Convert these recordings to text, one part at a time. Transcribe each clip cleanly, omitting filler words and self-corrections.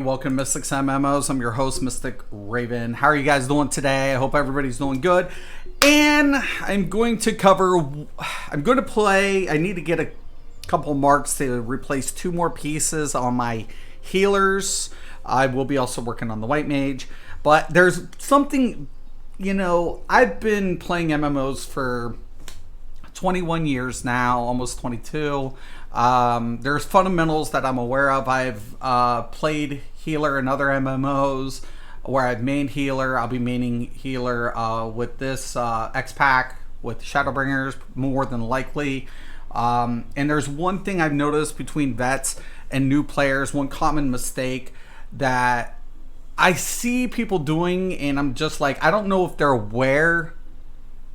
Welcome to Mystics MMOs. I'm your host, Mystic Raven. How are you guys doing today? I hope everybody's doing good. And I'm going to play, I need to get a couple marks to replace 2 more pieces on my healers. I will be also working on the White Mage. But there's something, I've been playing MMOs for 21 years now, almost 22. There's fundamentals that I'm aware of. I've played healer in other MMOs where I've mained healer. I'll be maining healer with this X-Pack with Shadowbringers more than likely. And there's one thing I've noticed between vets and new players, one common mistake that I see people doing, and I'm just like, I don't know if they're aware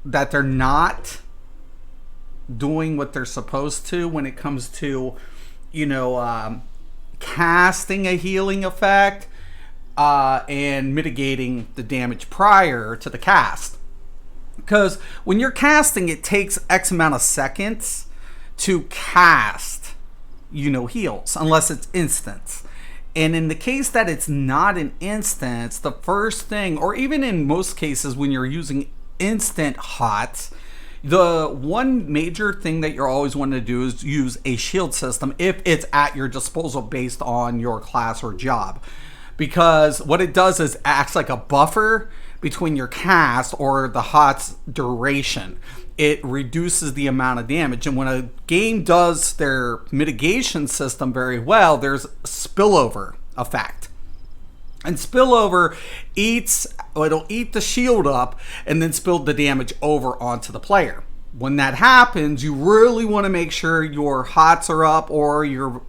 that they're not doing what they're supposed to when it comes to, casting a healing effect and mitigating the damage prior to the cast. Because when you're casting, it takes X amount of seconds to cast, heals, unless it's instant. And in the case that it's not an instance, the first thing, or even in most cases when you're using instant HOTS, the one major thing that you're always wanting to do is use a shield system if it's at your disposal based on your class or job. Because what it does is acts like a buffer between your cast or the HOTS duration. It reduces the amount of damage. And when a game does their mitigation system very well, there's spillover effect. And spillover it'll eat the shield up and then spill the damage over onto the player. When that happens, you really want to make sure your HOTS are up, or you're,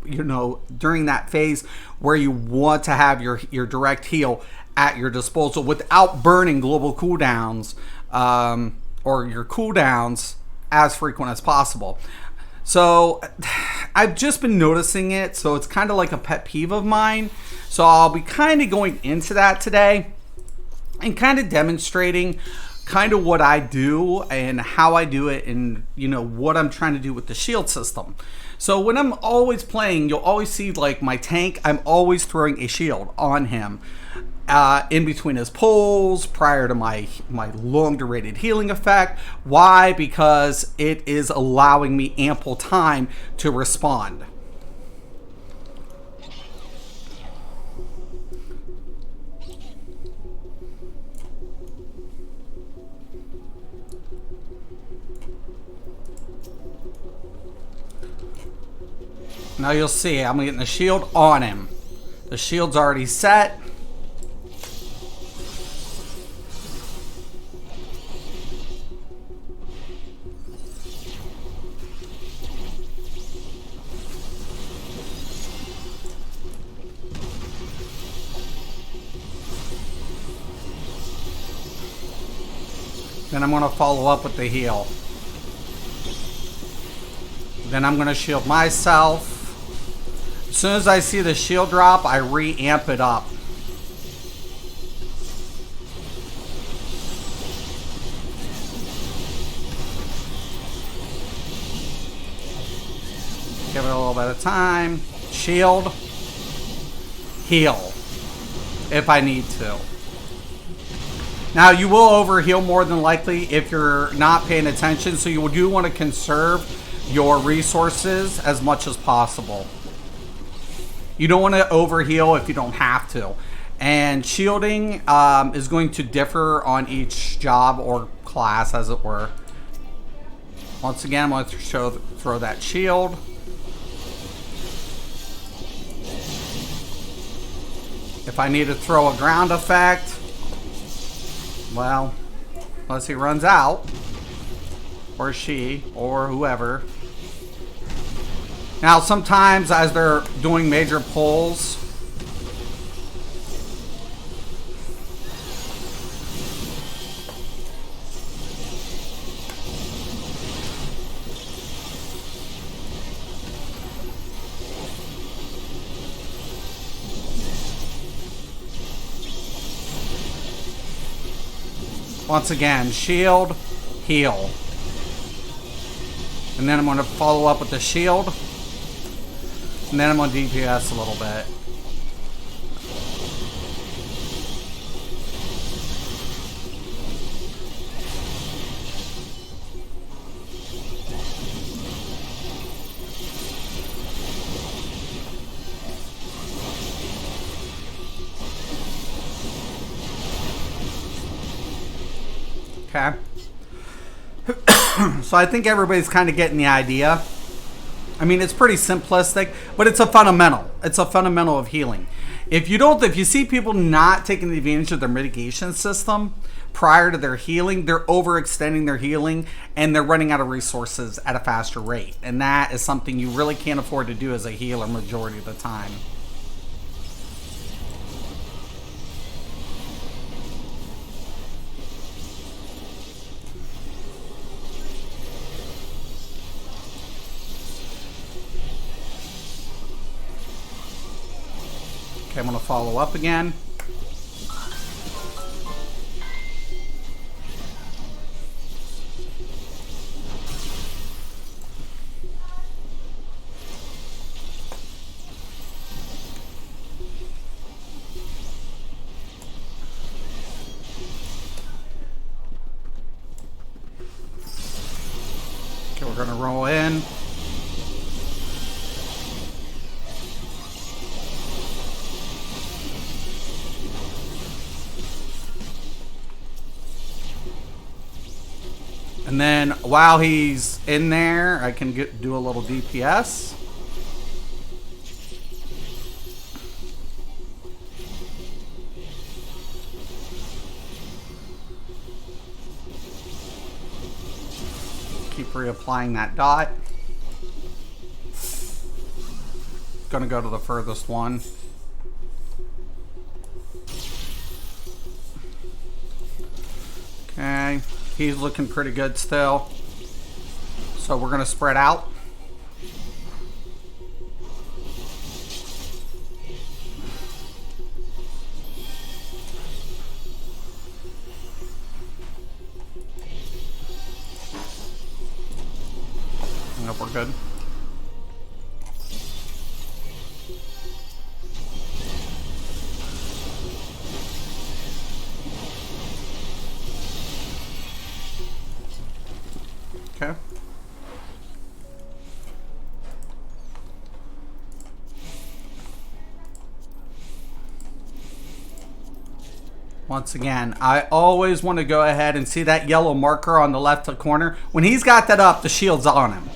during that phase where you want to have your direct heal at your disposal without burning global cooldowns or your cooldowns as frequent as possible. So I've just been noticing it, so it's kind of like a pet peeve of mine. So I'll be kind of going into that today and kind of demonstrating kind of what I do and how I do it, and what I'm trying to do with the shield system. So when I'm always playing, you'll always see like my tank, I'm always throwing a shield on him in between his pulls prior to my long durated healing effect. Why? Because it is allowing me ample time to respond. Now you'll see I'm getting the shield on him. The shield's already set. Then I'm going to follow up with the heal. Then I'm going to shield myself. As soon as I see the shield drop, I re-amp it up. Give it a little bit of time. Shield. Heal. If I need to. Now, you will overheal more than likely if you're not paying attention, so you do want to conserve your resources as much as possible. You don't want to overheal if you don't have to. And shielding is going to differ on each job or class, as it were. Once again, I'm going to throw that shield. If I need to throw a ground effect, well, unless he runs out, or she, or whoever. Now, sometimes as they're doing major pulls, once again, shield, heal. And then I'm going to follow up with the shield. And then I'm going to DPS a little bit. Okay. So I think everybody's kind of getting the idea. I mean, it's pretty simplistic, but it's a fundamental. It's a fundamental of healing. If you see people not taking advantage of their mitigation system prior to their healing, they're overextending their healing and they're running out of resources at a faster rate. And that is something you really can't afford to do as a healer majority of the time. Okay, I'm going to follow up again. Okay, we're going to roll in. And then while he's in there, I can do a little DPS. Keep reapplying that dot. Gonna go to the furthest one. Okay. He's looking pretty good still. So we're going to spread out. Nope, we're good. Okay. Once again, I always want to go ahead and see that yellow marker on the left corner. When he's got that up, the shield's on him.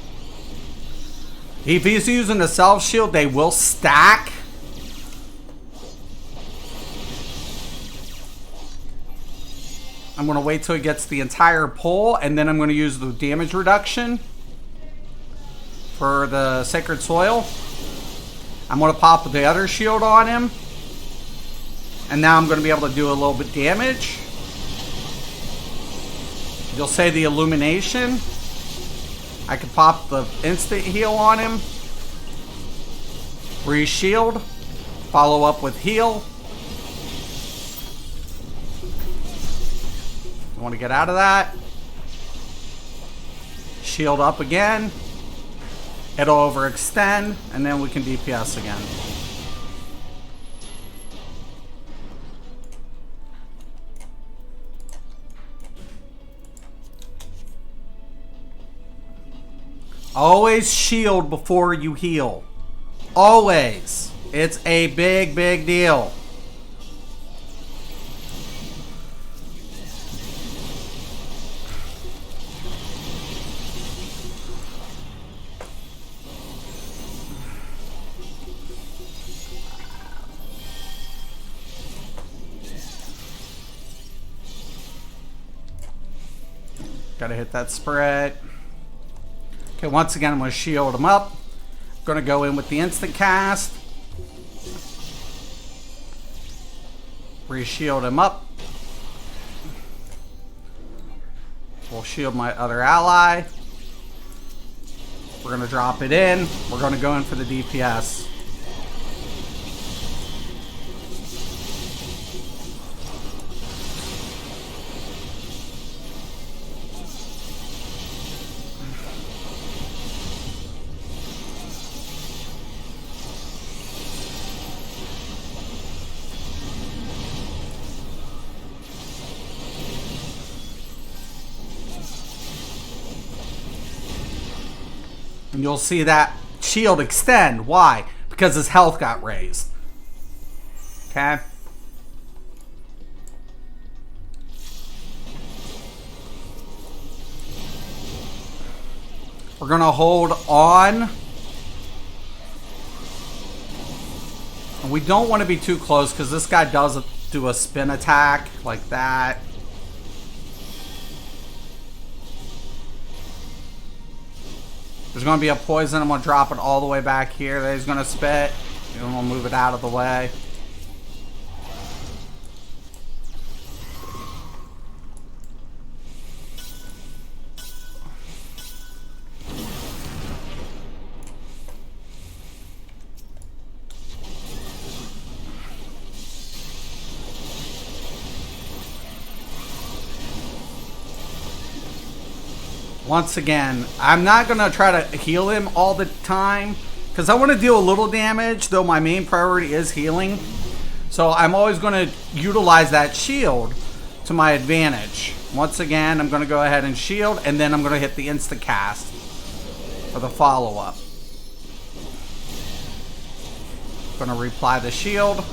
If he's using a self shield, they will stack. I'm going to wait till he gets the entire pull, and then I'm going to use the damage reduction for the Sacred Soil. I'm going to pop the other shield on him. And now I'm going to be able to do a little bit damage. You'll say the Illumination. I can pop the instant heal on him. Re-shield. Follow up with heal. I want to get out of that. Shield up again. It'll overextend, and then we can DPS again. Always shield before you heal. Always. It's a big, big deal. Gotta hit that spread. Okay, once again, I'm going to shield him up. I'm going to go in with the instant cast. Re-shield him up. We'll shield my other ally. We're going to drop it in. We're going to go in for the DPS. And you'll see that shield extend. Why? Because his health got raised. Okay? going to hold on. And we don't want to be too close because this guy does do a spin attack like that. There's going to be a poison. I'm going to drop it all the way back here that he's going to spit. And I'm going to move it out of the way. Once again, I'm not going to try to heal him all the time because I want to deal a little damage, though my main priority is healing. So I'm always going to utilize that shield to my advantage. Once again, I'm going to go ahead and shield, and then I'm going to hit the insta cast for the follow-up. Going to reapply the shield.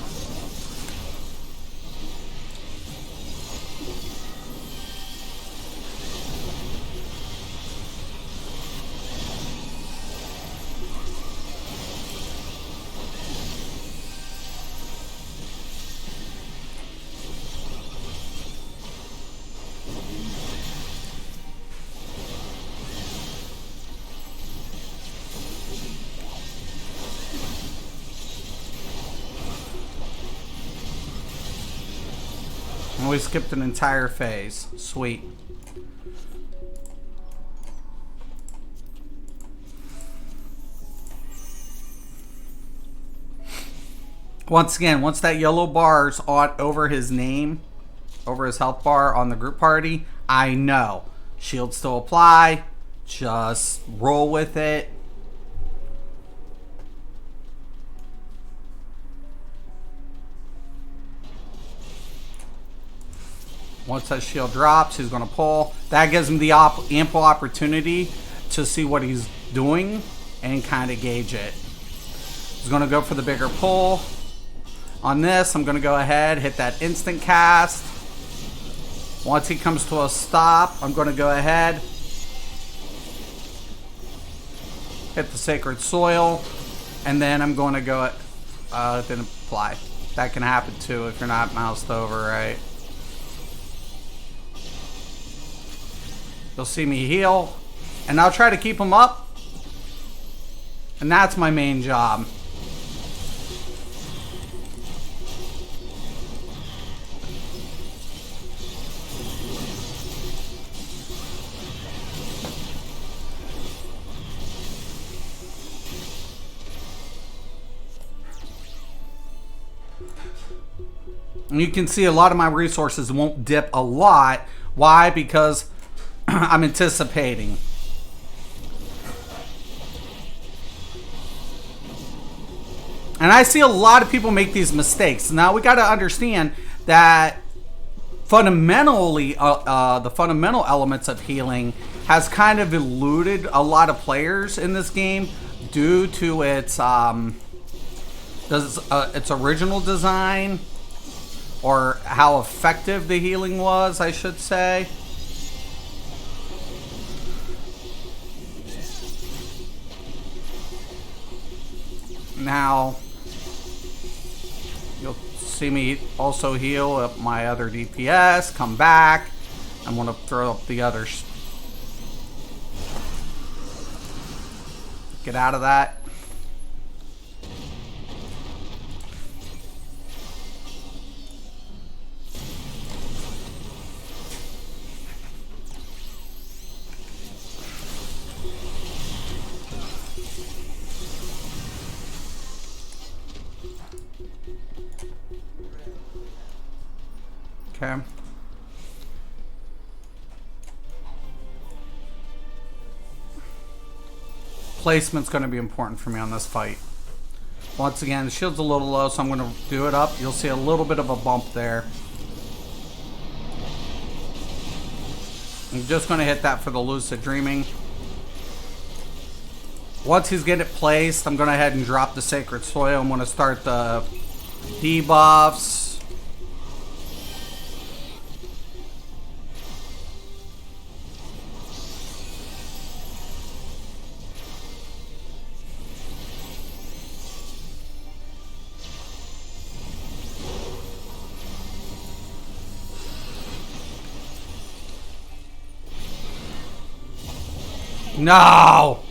We skipped an entire phase. Sweet. Once again, once that yellow bar's on over his name, over his health bar on the group party, I know. Shields still apply. Just roll with it. Once that shield drops, he's going to pull. That gives him the ample opportunity to see what he's doing and kind of gauge it. He's going to go for the bigger pull. On this, I'm going to go ahead, hit that instant cast. Once he comes to a stop, I'm going to go ahead, hit the Sacred Soil, and then I'm going to go then apply. That can happen too if you're not moused over, right? You'll see me heal, and I'll try to keep him up, and that's my main job. And you can see a lot of my resources won't dip a lot. Why? Because I'm anticipating. And I see a lot of people make these mistakes. Now we got to understand that fundamentally, the fundamental elements of healing has kind of eluded a lot of players in this game due to its original design, or how effective the healing was, I should say. Now, you'll see me also heal up my other DPS, come back. I'm going to throw up the others. Get out of that. Okay. Placement's going to be important for me on this fight. Once again, the shield's a little low, so I'm going to do it up. You'll see a little bit of a bump there. I'm just going to hit that for the Lucid Dreaming. Once he's get it placed, I'm going to head and drop the Sacred Soil. I'm going to start the debuffs. No!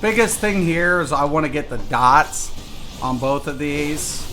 Biggest thing here is I want to get the dots on both of these.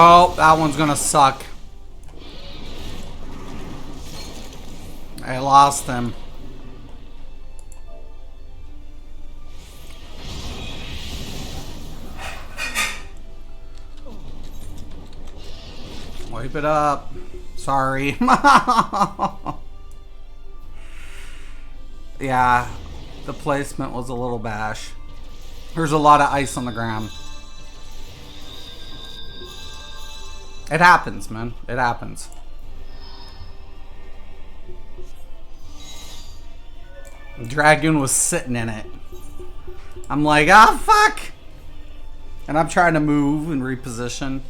Oh, that one's gonna suck. I lost him. Wipe it up. Sorry. Yeah, the placement was a little bash. There's a lot of ice on the ground. It happens, man. It happens. Dragoon was sitting in it. I'm like, ah, fuck! And I'm trying to move and reposition.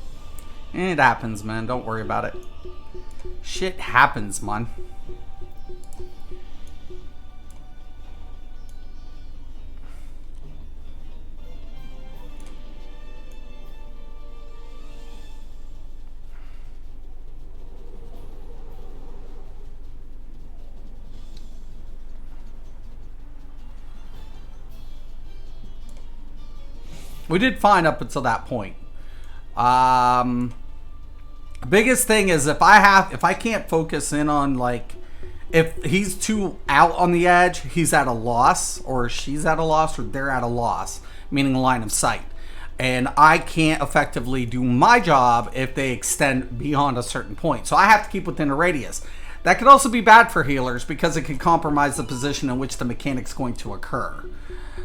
It happens, man. Don't worry about it. Shit happens, man. We did fine up until that point. Biggest thing is if I can't focus in on, like, if he's too out on the edge, he's at a loss, or she's at a loss, or they're at a loss, meaning line of sight. And I can't effectively do my job if they extend beyond a certain point. So I have to keep within a radius. That could also be bad for healers because it can compromise the position in which the mechanic's going to occur.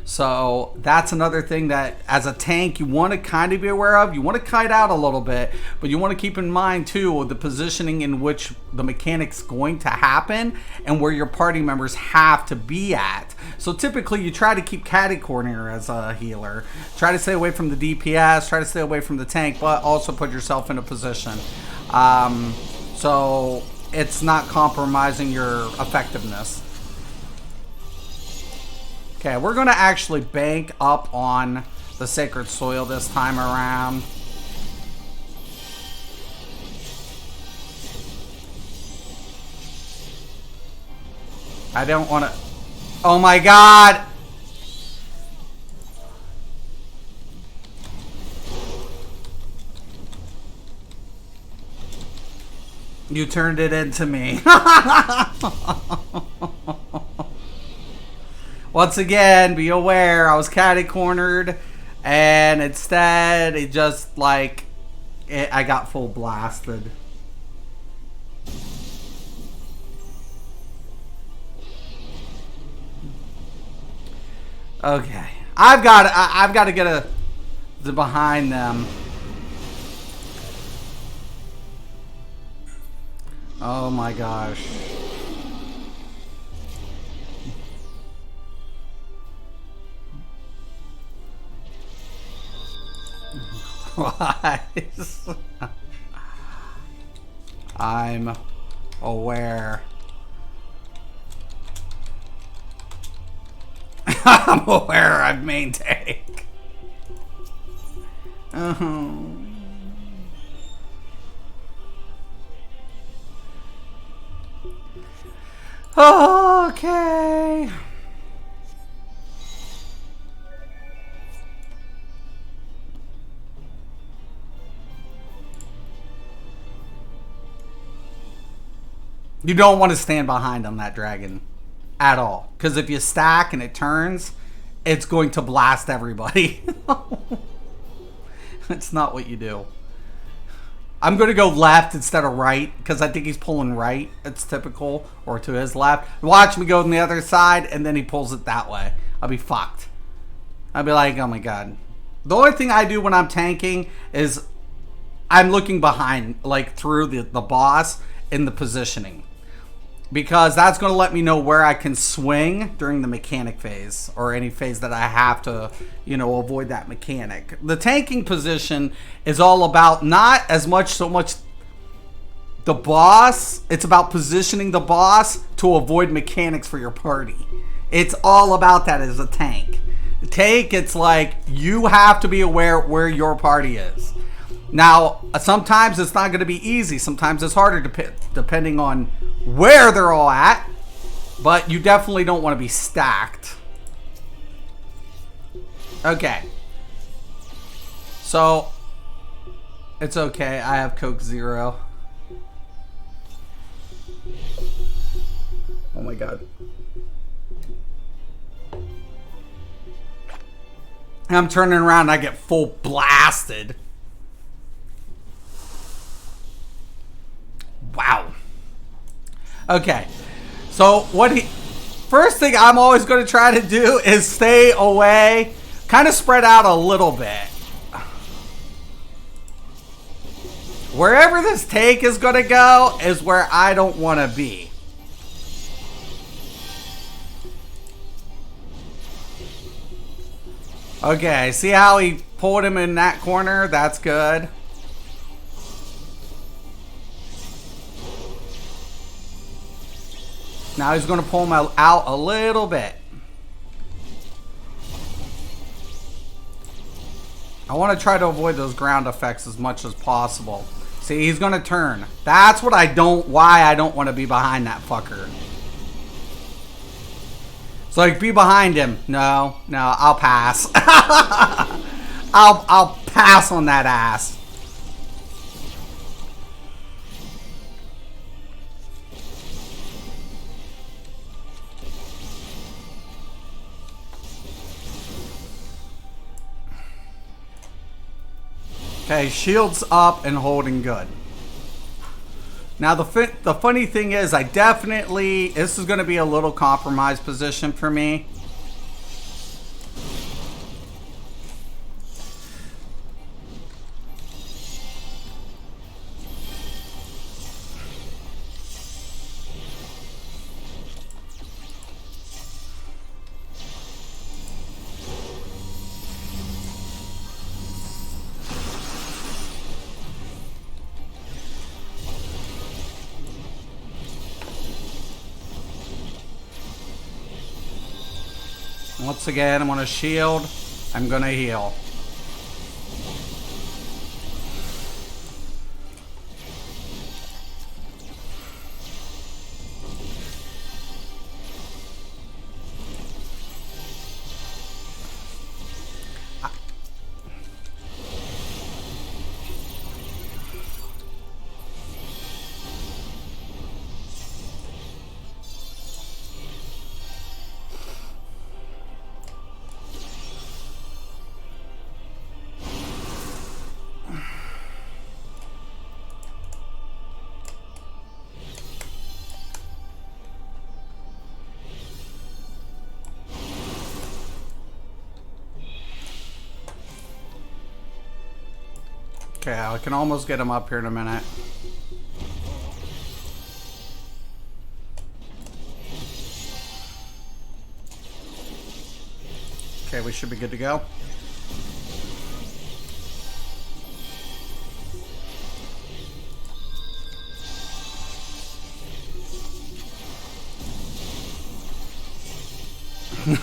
So that's another thing that as a tank you want to kind of be aware of. You want to kite out a little bit, but you want to keep in mind too the positioning in which the mechanic's going to happen and where your party members have to be at. So typically you try to keep catty corner as a healer. Try to stay away from the DPS, try to stay away from the tank, but also put yourself in a position. So it's not compromising your effectiveness. Okay, we're going to actually bank up on the Sacred Soil this time around. I don't want to... Oh my god! You turned it into me. Once again, be aware, I was catty-cornered, and instead, it just, like, I got full blasted. Okay. I've got to get behind them. Oh my gosh. I'm aware. I'm aware I'm main tank. Okay. You don't want to stand behind on that dragon at all. Because if you stack and it turns, it's going to blast everybody. That's not what you do. I'm going to go left instead of right because I think he's pulling right. It's typical. Or to his left. Watch me go on the other side and then he pulls it that way. I'll be fucked. I'll be like, oh my god. The only thing I do when I'm tanking is I'm looking behind, like through the boss in the positioning. Because that's going to let me know where I can swing during the mechanic phase. Or any phase that I have to, you know, avoid that mechanic. The tanking position is all about not as much so much the boss. It's about positioning the boss to avoid mechanics for your party. It's all about that as a tank. Tank, it's like you have to be aware where your party is. Now, sometimes it's not going to be easy. Sometimes it's harder to pick, depending on where they're all at. But you definitely don't want to be stacked. Okay. So, it's okay. I have Coke Zero. Oh my god. And I'm turning around and I get full blasted. Wow. Okay. So first thing I'm always going to try to do is stay away, kind of spread out a little bit. Wherever this tank is going to go is where I don't want to be. Okay, see how he pulled him in that corner? That's good. Now he's going to pull him out a little bit. I want to try to avoid those ground effects as much as possible. See, he's going to turn. That's what why I don't want to be behind that fucker. So like, be behind him. No, I'll pass. I'll pass on that ass. Okay, shields up and holding good. Now the funny thing is, this is going to be a little compromised position for me. Once again, I'm going to shield. I'm going to heal. Okay, I can almost get him up here in a minute. Okay, we should be good to go.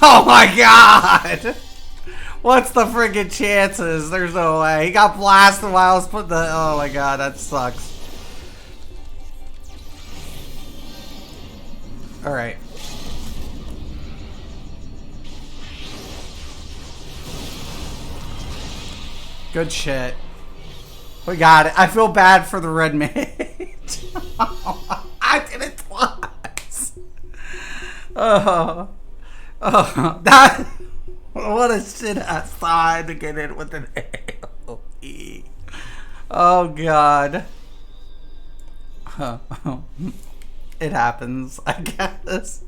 Oh my god! What's the friggin' chances? There's no way. He got blasted while I was putting the... Oh my god, that sucks. Alright. Good shit. We got it. I feel bad for the red mage. I did it twice. Oh, that... What a shit ass time to get in with an AoE. Oh god. It happens, I guess.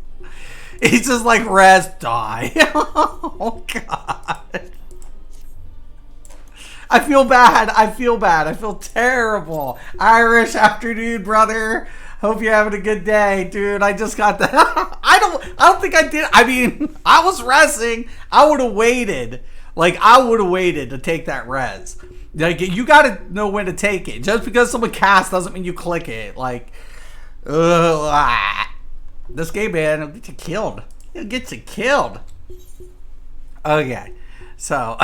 He's just like, Res, die. Oh god. I feel bad. I feel bad. I feel terrible. Irish afternoon, brother. Hope you're having a good day, dude. I just got that. I don't think I did. I mean, I was resing. I would have waited. Like, I would have waited to take that res. Like, you got to know when to take it. Just because someone casts doesn't mean you click it. Like, this game, man, it'll get you killed. It'll get you killed. Okay. So,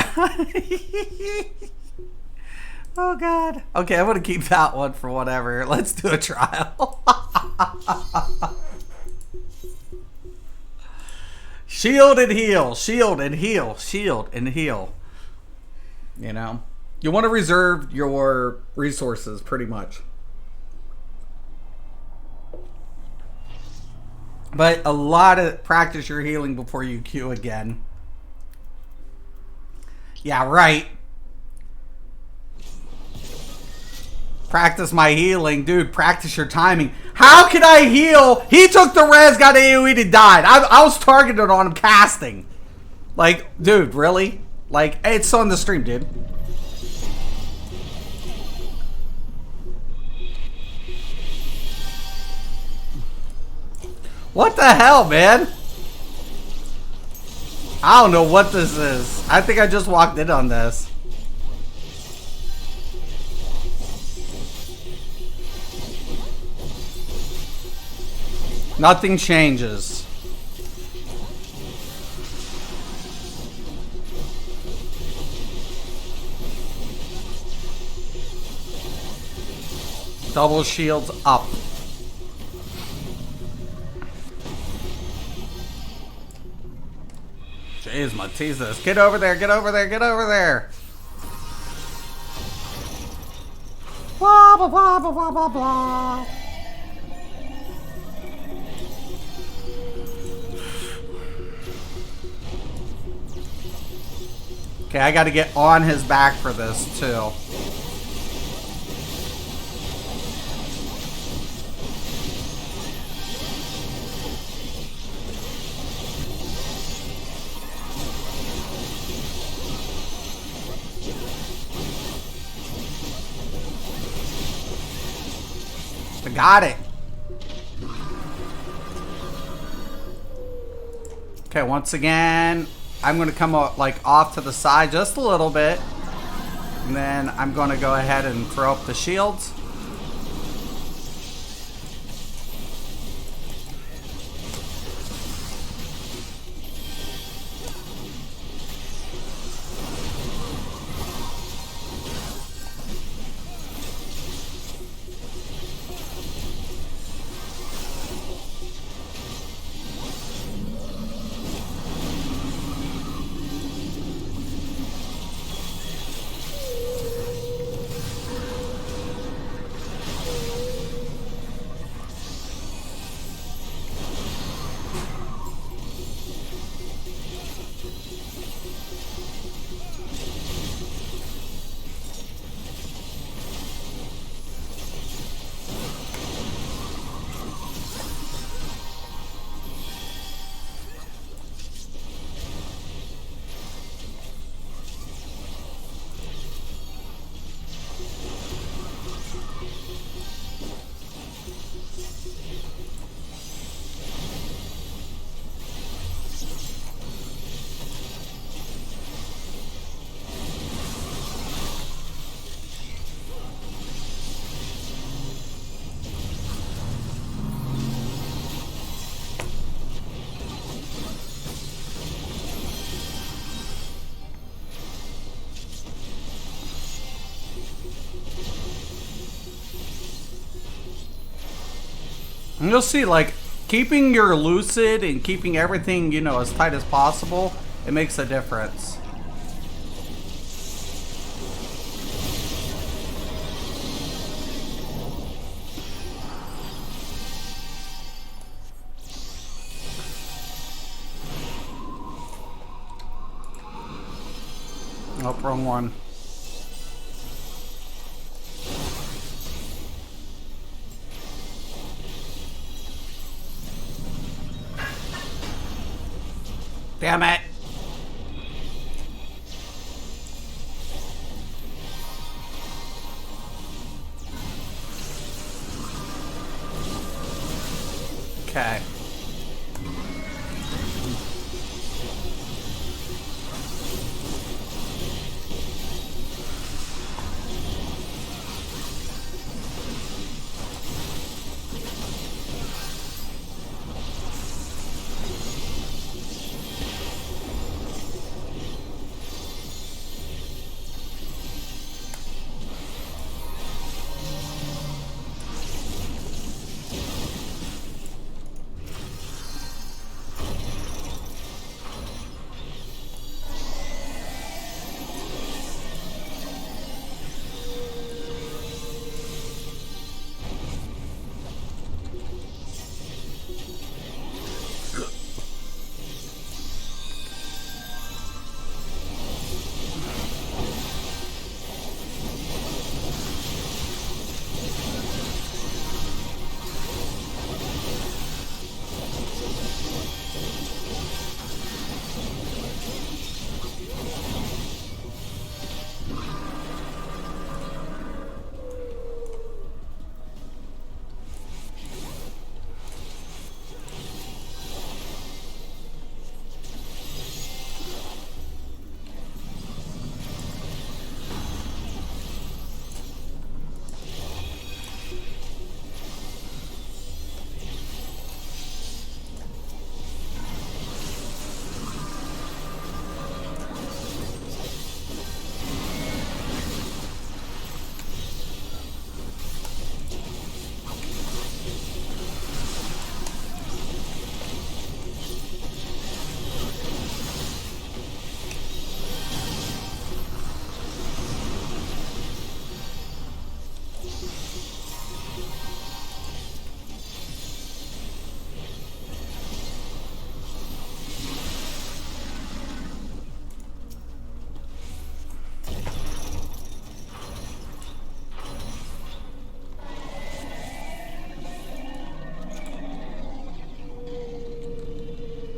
oh god. Okay, I'm gonna keep that one for whatever. Let's do a trial. Shield and heal, shield and heal, shield and heal. You know, you want to reserve your resources pretty much. But a lot of practice your healing before you queue again. Yeah, right. Practice my healing. Dude, practice your timing. How can I heal? He took the res, got AoE'd, and died. I was targeted on him casting. Like, dude, really? Like, it's on the stream, dude. What the hell, man? I don't know what this is. I think I just walked in on this. Nothing changes. Double shields up. Jeez, Matesis. Get over there, get over there, get over there. Blah, blah, blah, blah, blah, blah, blah. Okay, I gotta get on his back for this, too. I got it. Okay, once again, I'm going to come like off to the side just a little bit. And then I'm going to go ahead and throw up the shields. And you'll see, like, keeping your lucid and keeping everything, you know, as tight as possible, it makes a difference. Oh, wrong one. Damn it. Okay.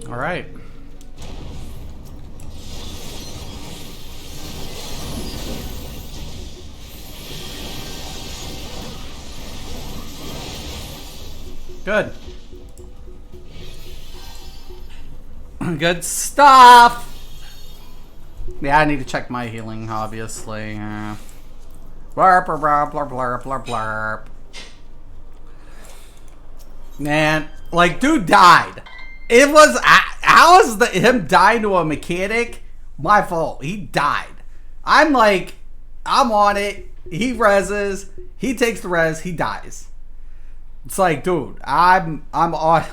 All right. Good. Good stuff. Yeah, I need to check my healing, obviously. Blarp, blarp, blarp, blarp, blarp, blarp. Man, like, dude died. It was, how is him dying to a mechanic my fault? He died. I'm like, I'm on it. He reses. He takes the res. He dies. It's like, dude, I'm on.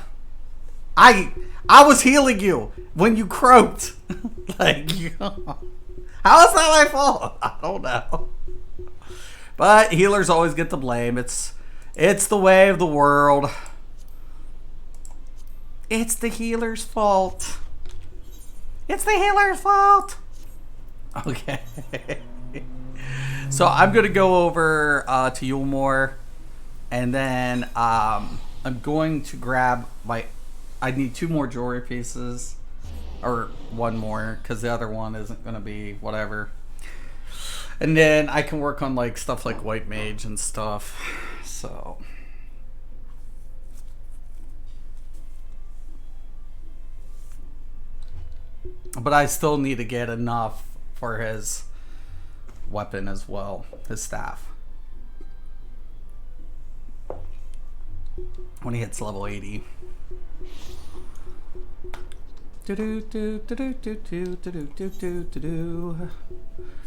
I was healing you when you croaked. Like, how is that my fault? I don't know. But healers always get the blame. It's the way of the world. It's the healer's fault. It's the healer's fault. Okay. So I'm going to go over to Eulmore. And then I'm going to grab my... I need 2 more jewelry pieces. Or 1 more. Because the other one isn't going to be whatever. And then I can work on like stuff like White Mage and stuff. So... But I still need to get enough for his weapon as well, his staff. When he hits level 80.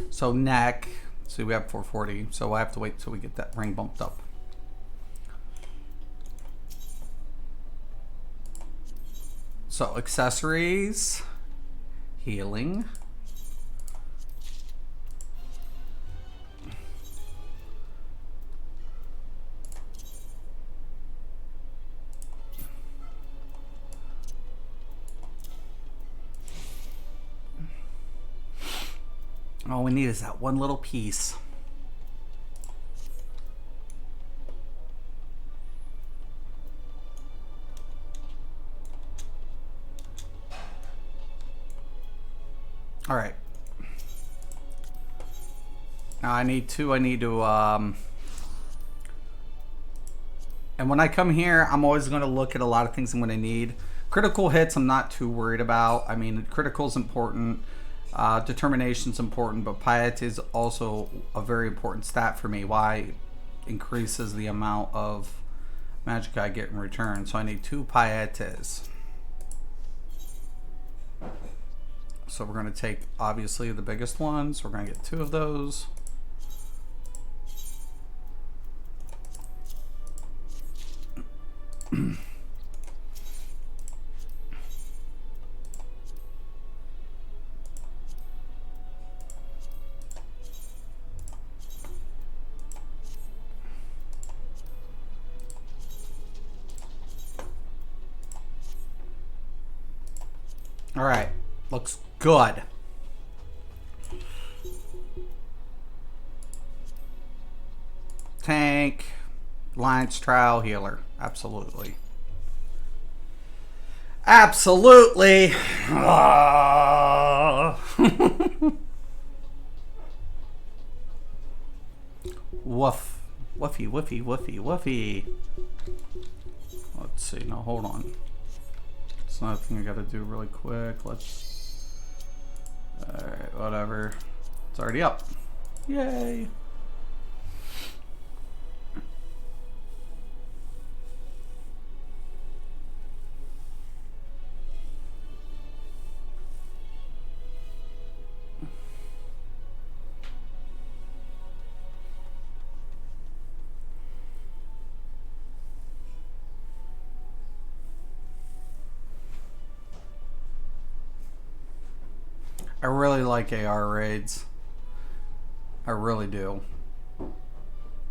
So neck. See, we have 440. So I have to wait till we get that ring bumped up. So accessories. Healing. All we need is that one little piece. All right. Now I need to, and when I come here, I'm always going to look at a lot of things I'm going to need. Critical hits, I'm not too worried about. I mean, critical is important. Determination's important, but piety is also a very important stat for me. Why? It increases the amount of magic I get in return. So I need 2 pieties. So we're going to take, obviously, the biggest ones. We're going to get 2 of those. All right, looks good. Tank, Alliance Trial, Healer, absolutely. Absolutely. Woof. Woofy, woofy, woofy, woofy. Let's see, now hold on. It's another thing I gotta do really quick. Let's... Alright, whatever. It's already up. Yay. I really like AR raids. I really do.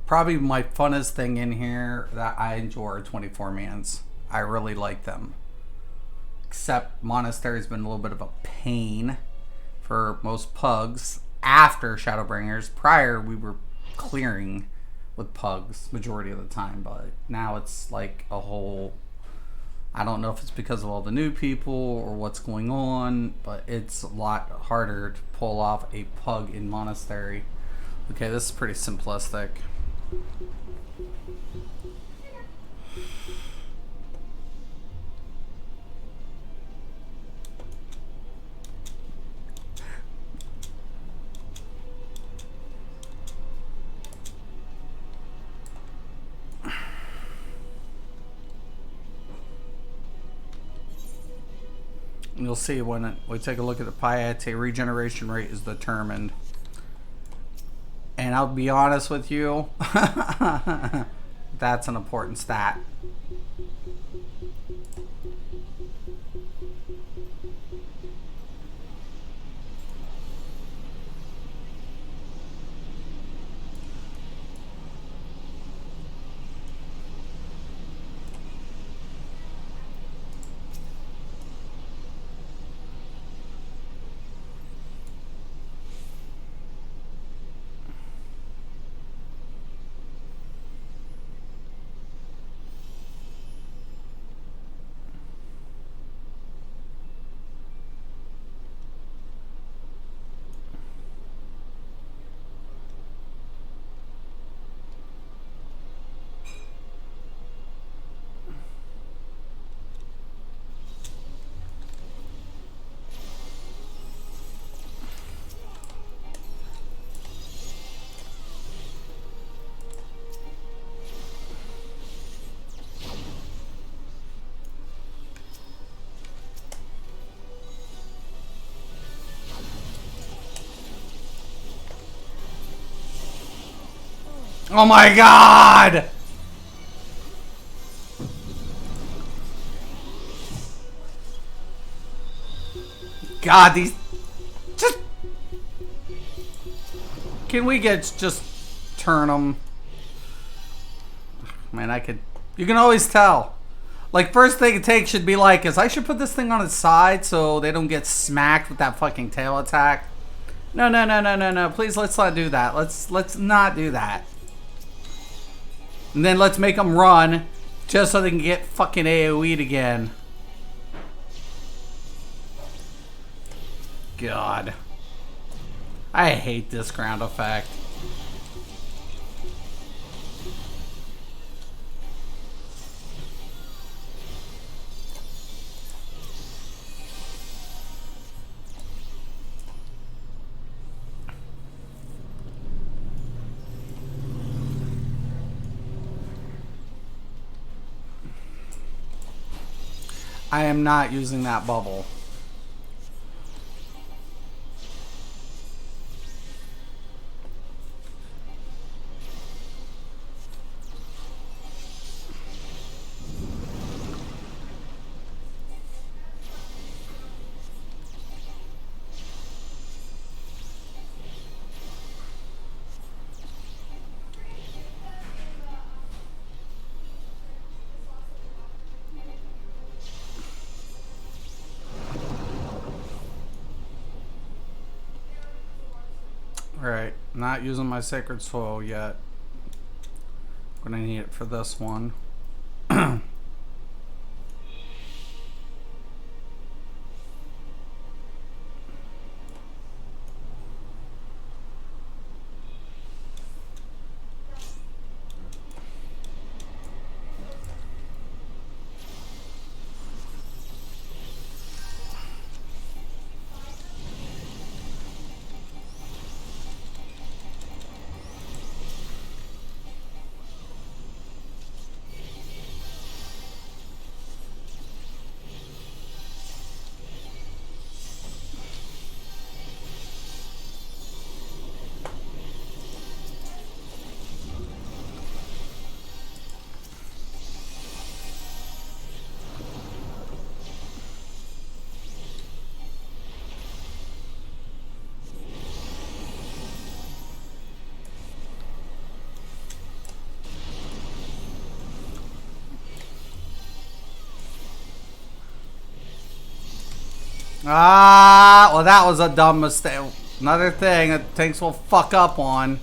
Probably my funnest thing in here that I enjoy are 24-mans. I really like them. Except Monastery's been a little bit of a pain for most pugs after Shadowbringers. Prior, we were clearing with pugs majority of the time, but now it's like a whole... I don't know if it's because of all the new people or what's going on, but it's a lot harder to pull off a pug in Monastery. Okay, this is pretty simplistic. You'll see when we take a look at the piety, regeneration rate is determined. And I'll be honest with you, that's an important stat. Oh my god! God, these... Just... Can we just turn them? Man, I could... You can always tell. Like, first thing it takes should be like, is I should put this thing on its side so they don't get smacked with that fucking tail attack. No, no, no, no, no, no. Please, let's not do that. Let's not do that. And then let's make them run just so they can get fucking AoE'd again. God. I hate this ground effect. I am not using that bubble. Alright, not using my sacred soil yet. Gonna need it for this one. Ah, well, that was a dumb mistake. Another thing that tanks will fuck up on.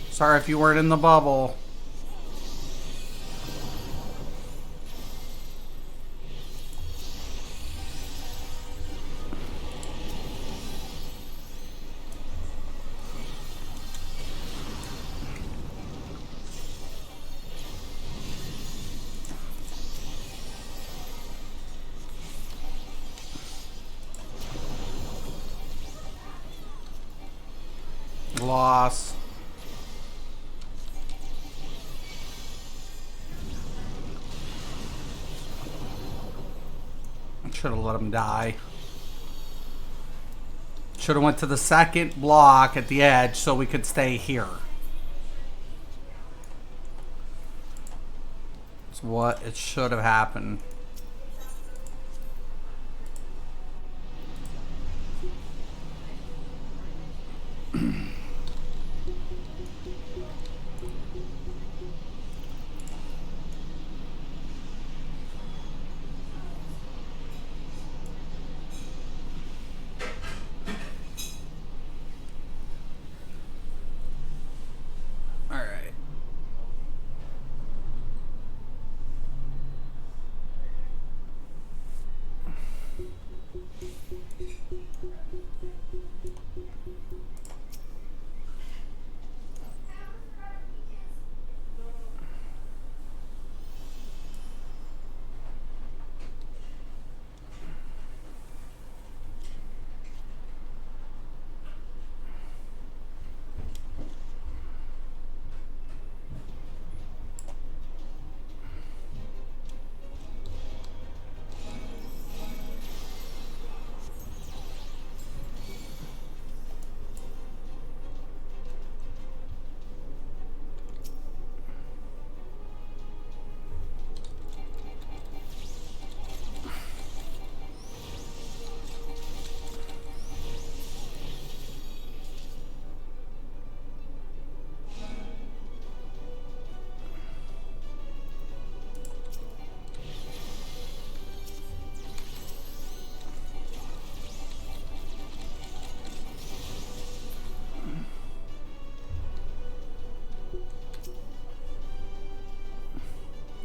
Sorry if you weren't in the bubble. Loss. Should have let him die. Should have went to the second block at the edge so we could stay here. That's what it should have happened.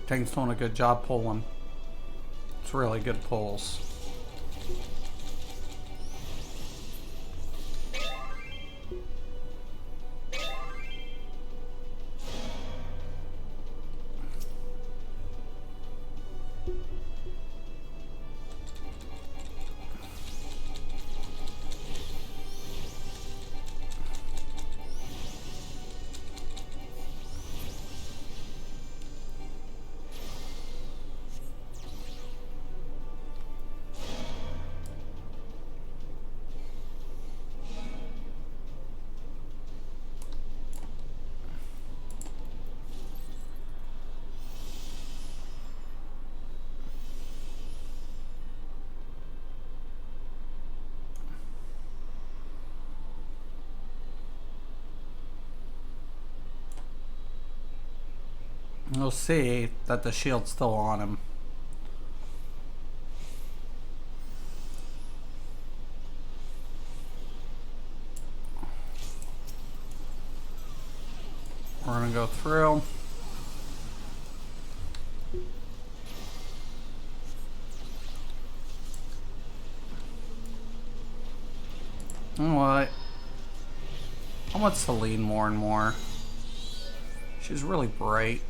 Tank's doing a good job pulling. It's really good pulls. We'll see that the shield's still on him. We're gonna go through. You know what? I want Celine more and more. She's really bright.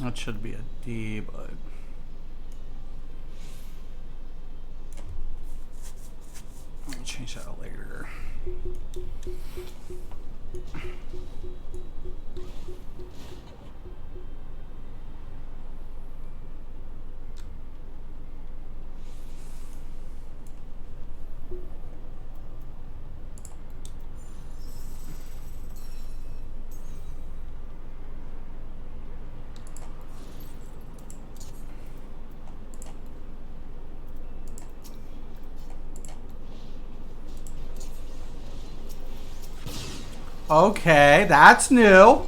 That should be a D, but I'll change that later. Okay, that's new.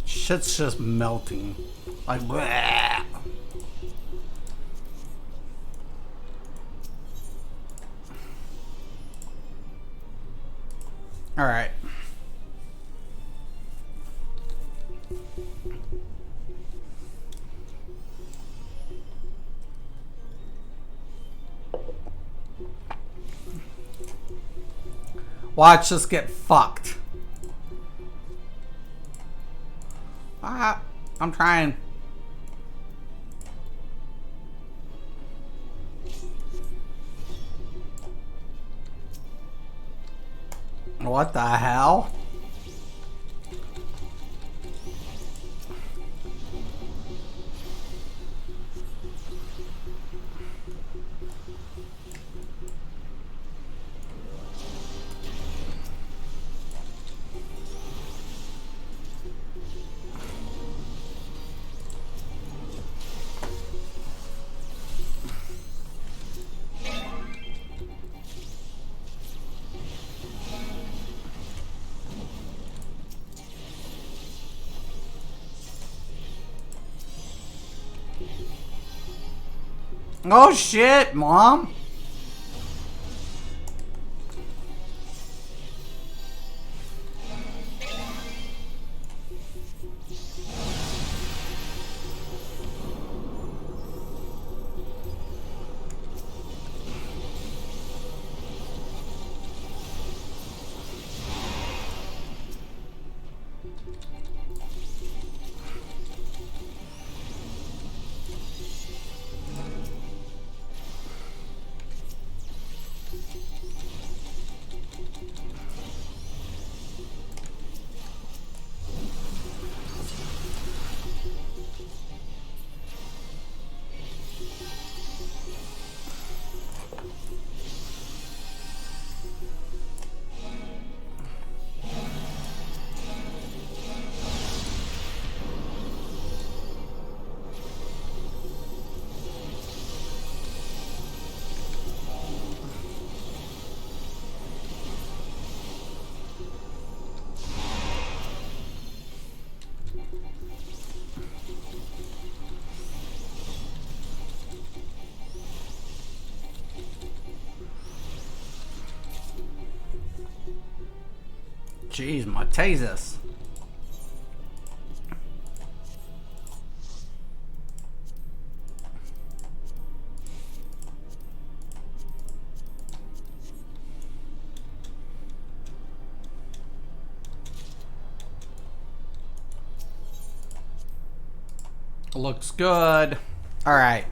Shit's just melting. Like, bleh. All right. Watch us get fucked. I'm trying. What the hell? Oh shit, Mom. Jeez, my tasers. Looks good. All right.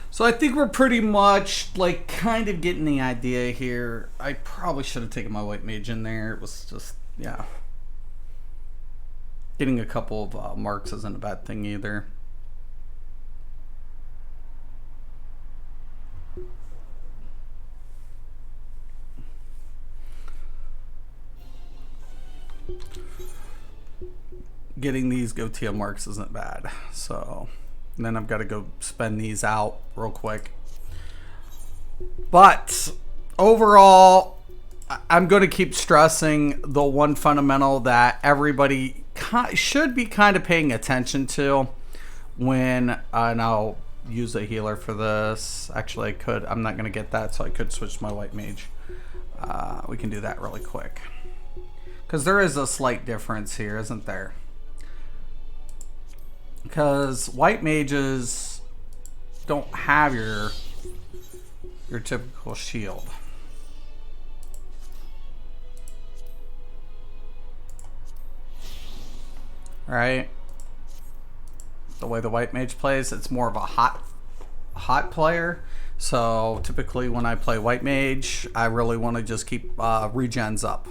So I think we're pretty much like kind of getting the idea here. I probably should have taken my white mage in there. It was just, yeah. Getting a couple of marks isn't a bad thing either. Getting these Gotia marks isn't bad. So then I've got to go spend these out real quick. But overall, I'm going to keep stressing the one fundamental that everybody should be kind of paying attention to when, and I'll use a healer for this. Actually, I could. I'm not going to get that, so I could switch to my white mage. We can do that really quick. Because there is a slight difference here, isn't there? because white mages don't have your typical shield. Right? The way the white mage plays, it's more of a hot player. So typically when I play white mage, I really want to just keep regens up.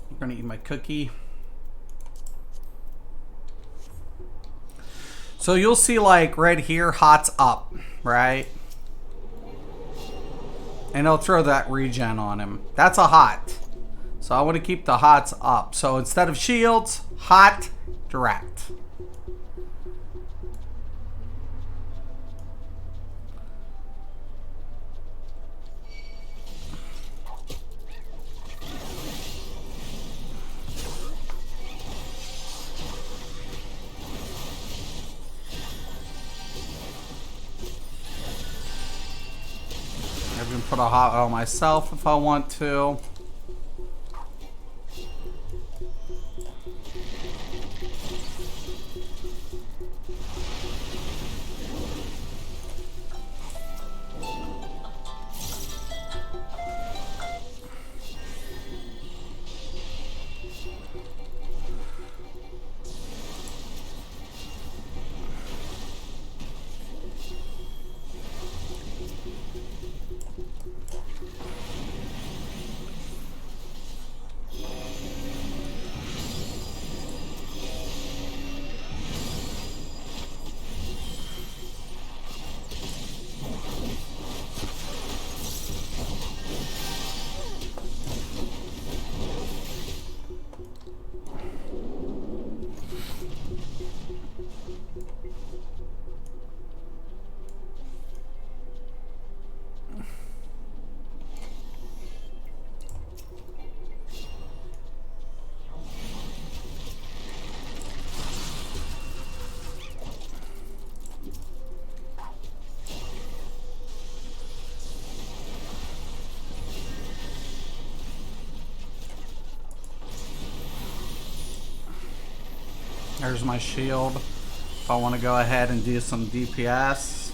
I'm gonna eat my cookie. So you'll see like right here, hot's up, right? And it'll throw that regen on him. That's a hot. So I want to keep the hots up. So instead of shields, hot, direct. I can put a hot on myself if I want to. There's my shield. If I want to go ahead and do some DPS.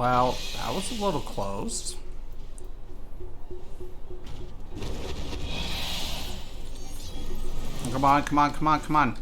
Well, that was a little close. Come on, come on, come on, come on.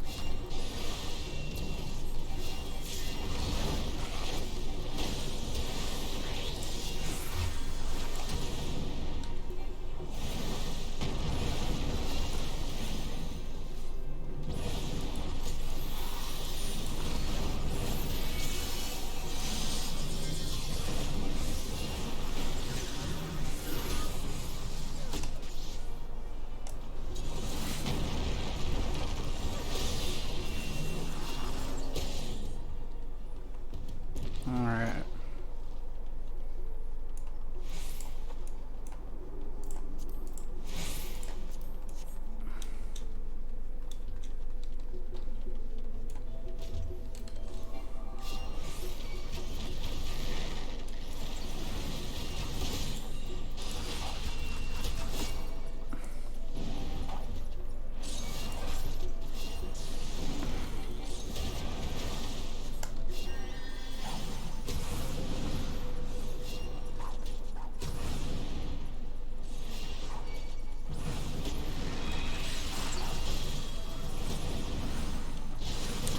Alright.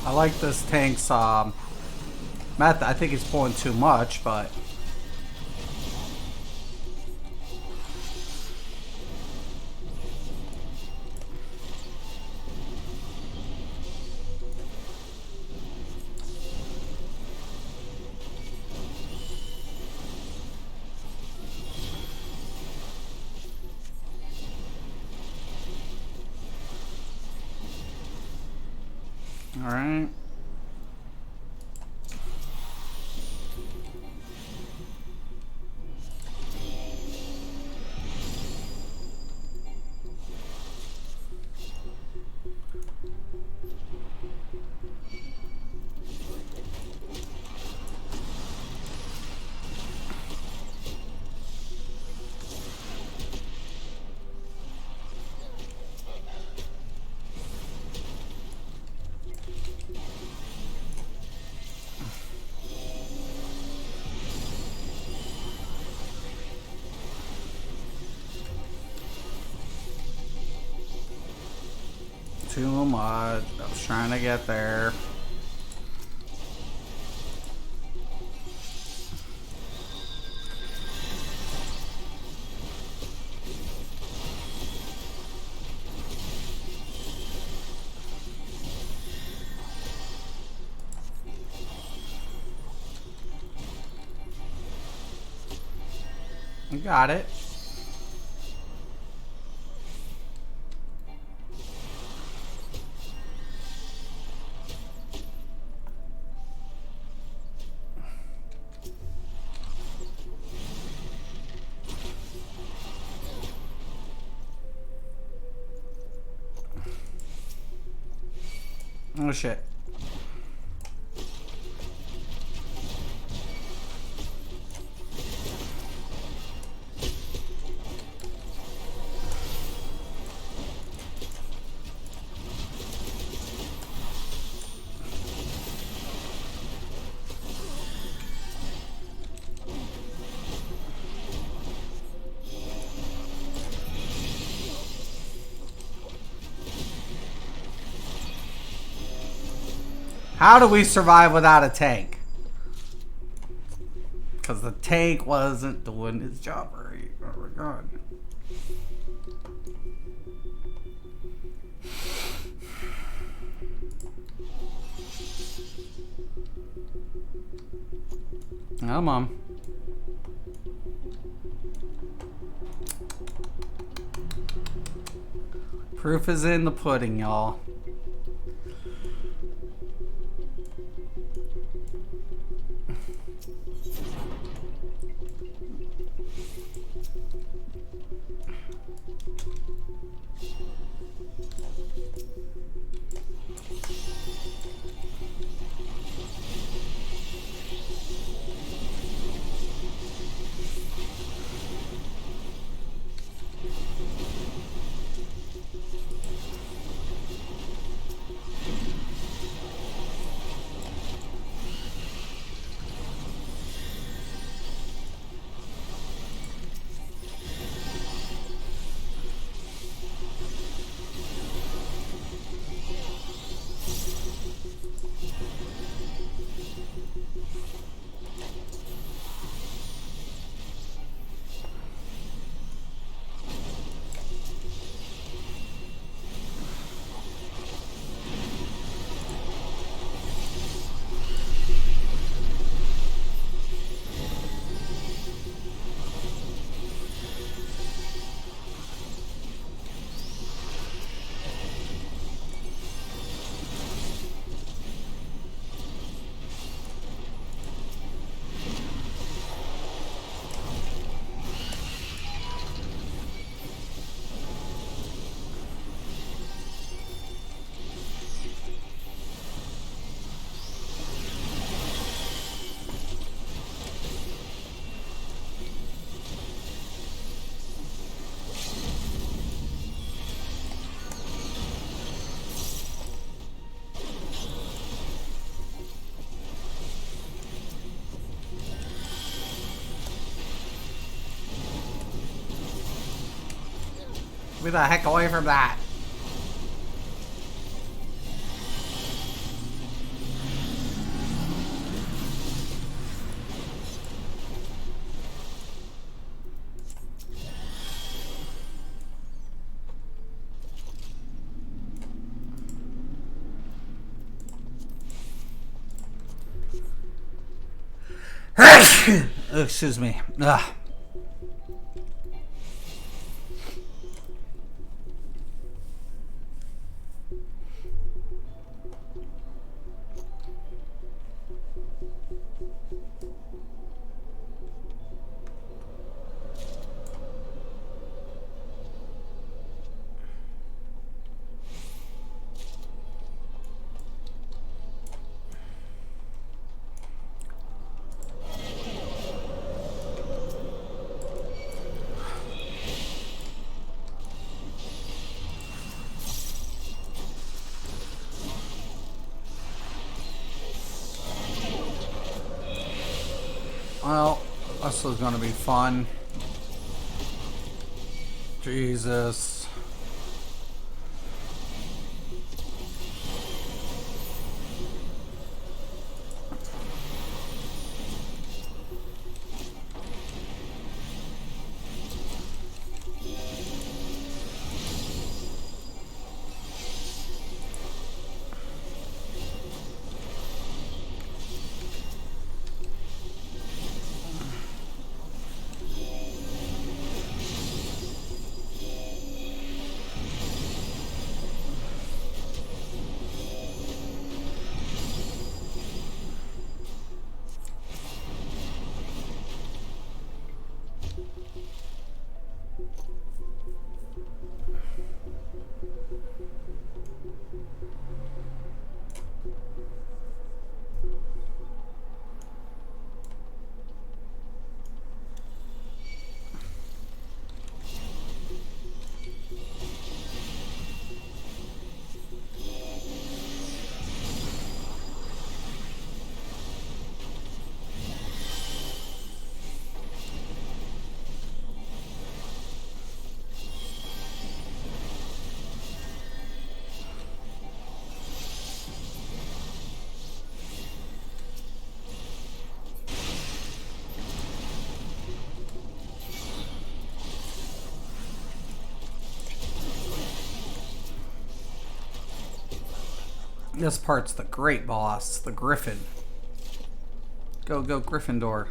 I like this tank's method. I think he's pulling too much, but all right. Too much. I was trying to get there. You got it. Oh shit. How do we survive without a tank? Because the tank wasn't doing his job right. Oh my god. Come on. Proof is in the pudding, y'all. Get the heck away from that. Excuse me. Ugh. Well, this is gonna be fun. Jesus. This part's the great boss, the Griffin. Go, go, Gryffindor.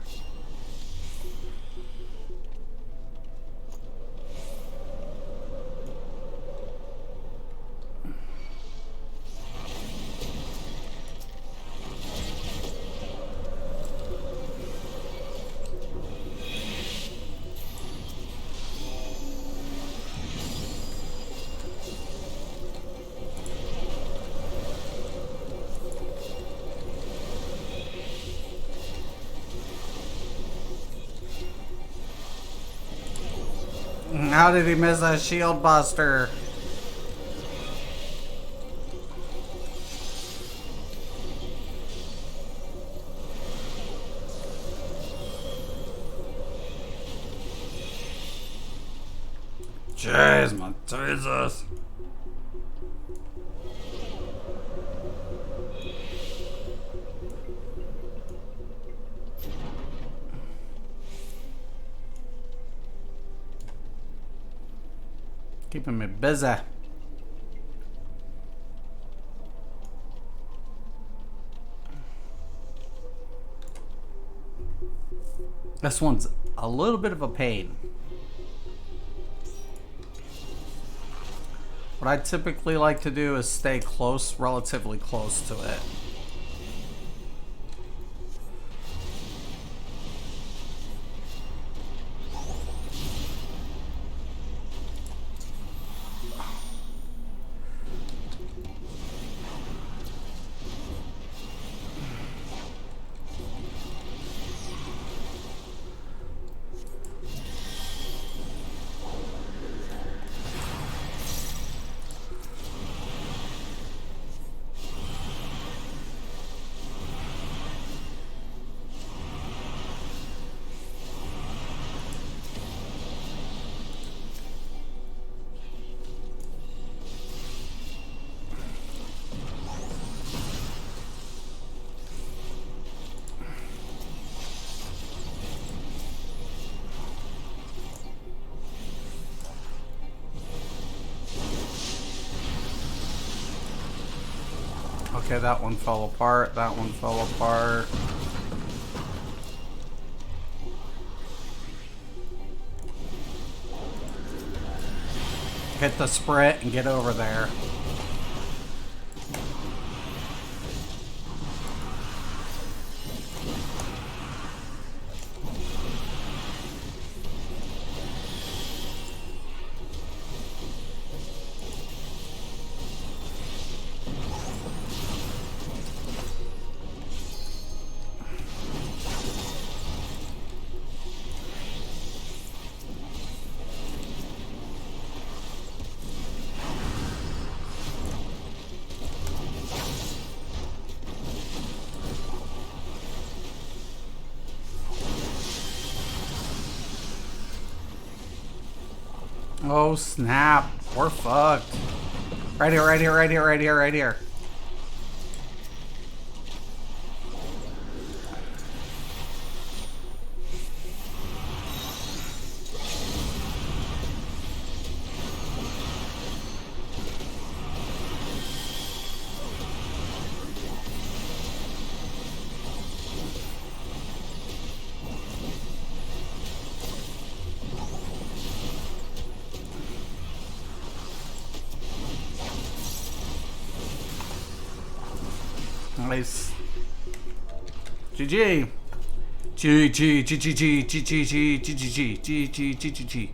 How did he miss a shield buster? Jeez, my Jesus. Keeping me busy. This one's a little bit of a pain. What I typically like to do is stay close, relatively close to it. Okay, that one fell apart. That one fell apart. Hit the sprint and get over there. Oh snap, we're fucked. Right here, right here, right here, right here, right here. Nice. GG. GG, GG, GG, GG, GG, GG.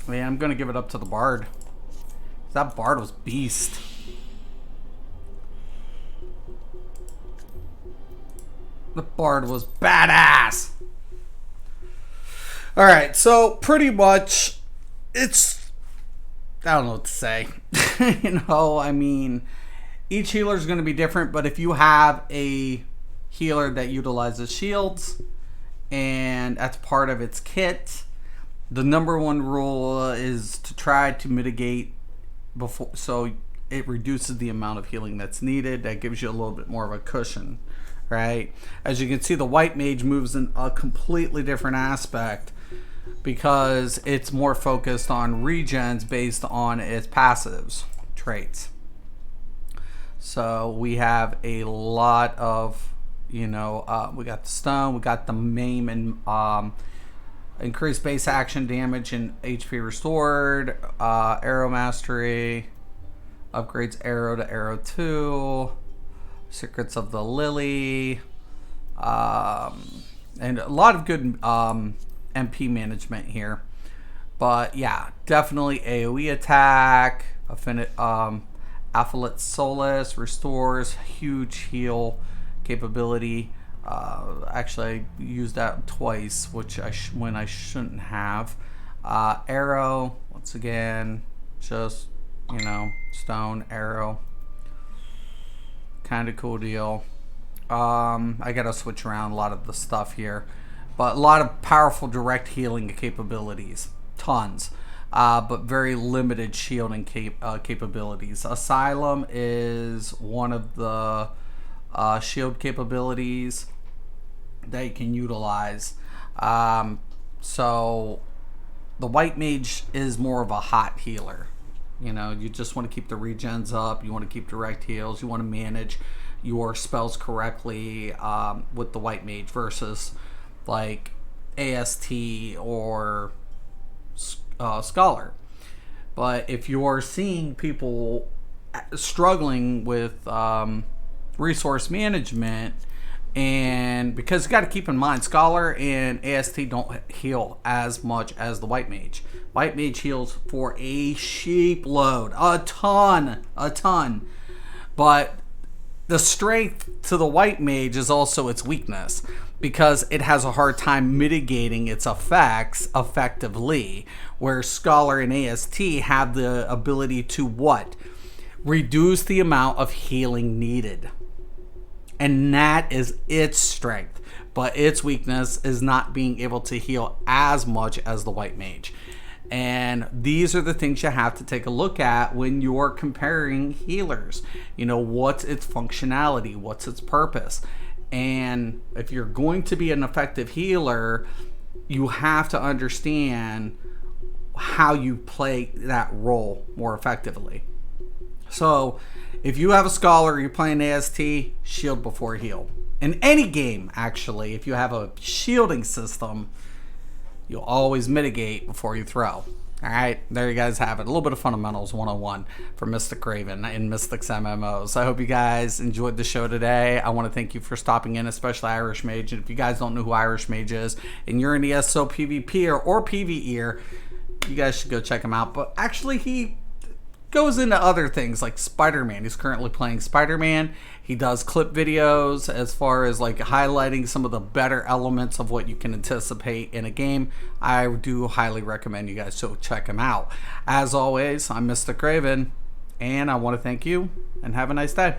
Man, I'm gonna give it up to the Bard. That Bard was beast. The Bard was badass. All right, so pretty much, it's, I don't know what to say. I mean, each healer is going to be different, but if you have a healer that utilizes shields and that's part of its kit, the number one rule is to try to mitigate before, so it reduces the amount of healing that's needed. That gives you a little bit more of a cushion, right? As you can see, the white mage moves in a completely different aspect, because it's more focused on regens based on its passives traits. So we have a lot of, we got the stone, we got the maim and increased base action damage and HP restored, arrow mastery, upgrades arrow to arrow 2, secrets of the lily, and a lot of good MP management here. But yeah, definitely AoE attack, Affilate Solace restores, huge heal capability. Actually, I used that twice, which when I shouldn't have. Arrow, once again, just, stone, arrow. Kind of cool deal. I gotta switch around a lot of the stuff here. But a lot of powerful direct healing capabilities. Tons. But very limited shielding capabilities. Asylum is one of the shield capabilities that you can utilize. So the white mage is more of a hot healer. You just want to keep the regens up. You want to keep direct heals. You want to manage your spells correctly with the white mage versus like AST or Scholar. But if you're seeing people struggling with resource management, and because you got to keep in mind, Scholar and AST don't heal as much as the white mage. White mage heals for a sheep load, a ton. But the strength to the white mage is also its weakness, because it has a hard time mitigating its effects effectively, where Scholar and AST have the ability to what? Reduce the amount of healing needed. And that is its strength. But its weakness is not being able to heal as much as the white mage. And these are the things you have to take a look at when you're comparing healers. What's its functionality? What's its purpose? And if you're going to be an effective healer, you have to understand how you play that role more effectively. So if you have a Scholar, you're playing AST, shield before heal. In any game, actually, if you have a shielding system, you'll always mitigate before you throw. All right, there you guys have it. A little bit of fundamentals 101 for Mystic Raven in Mystics MMOs. I hope you guys enjoyed the show today. I want to thank you for stopping in, especially Irish Mage. And if you guys don't know who Irish Mage is and you're an ESO PvPer or PvEer, you guys should go check him out. But actually, he goes into other things like Spider-Man. He's currently playing Spider-Man. He does clip videos as far as like highlighting some of the better elements of what you can anticipate in a game. I do highly recommend you guys to check him out. As always, I'm Mystic Raven, and I want to thank you and have a nice day.